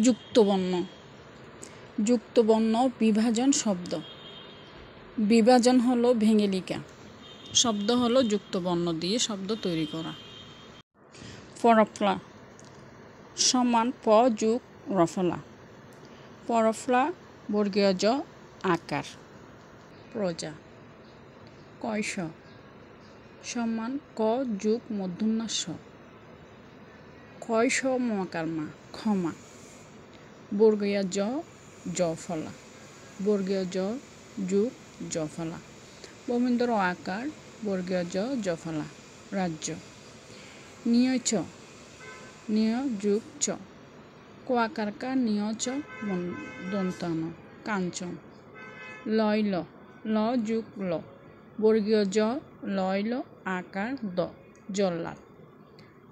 যুক্তবর্ণ। যুক্তবর্ণ বিভাজন শব্দ। বিভাজন হলো ভেঙে লিখা, শব্দ হলো যুক্তবর্ণ দিয়ে শব্দ তৈরি করা। পরফলা সমান প যোগ রফলা। পরফলা বর্গীয় জ আকার। প্রজা কয়শ সমান ক যোগ মূর্ধন্য ষ। কয়শ মকার মা ক্ষমা। বর্গীয় জ জফলা। বর্গীয় জ যোগ জফলা। বমিন্দর আকার বর্গীয় জ জফলা। রাজ্য নিয় চ নিয় যোগ চ। ক আকার কা নিয় চ দন্তান কাঞ্চন। লয় ল ল যোগ ল। বর্গীয় জ লয় ল আকার দ জল্লাদ।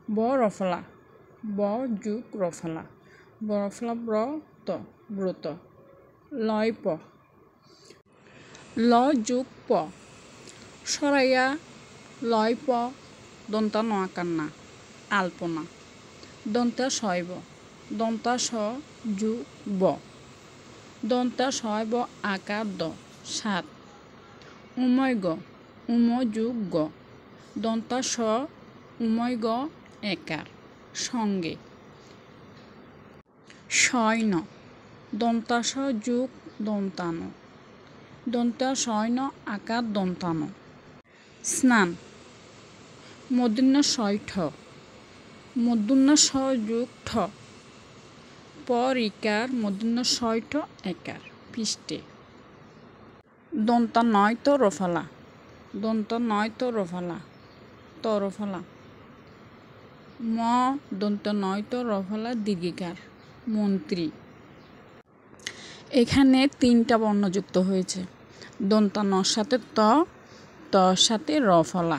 ব রফলা ব যোগ রফলা। বরফলা ব্রত ব্রত। লয় প ল যোগ প। সরাইয়া লয় প দন্তা ন আকার না আলপনা। দন্তা শৈব দন্তা স যোগ ব। দন্তা শৈব আকার দ সাত। উময় গ উম যোগ গ। দন্তা স উময় গ একার সঙ্গে। শয়ন দন্তা স যোগ দন্তান। দন্তা শয়ন আকার দন্তান। স্নান মূর্ধন্য ষ ঠ। মূর্ধন্য স যোগ ঠ। পর ইকার মূর্ধন্য ষ ঠ একার পৃষ্ঠে। দন্তা নয় তো রফলা। দন্তা নয় তো রফলা তরফলা। ম দন্তা নয় তো রফলা দীর্ঘিকার মন্ত্রী। এখানে তিনটা বর্ণ যুক্ত হয়েছে। দন্তা নর সাথে ত, তর সাথে রফলা।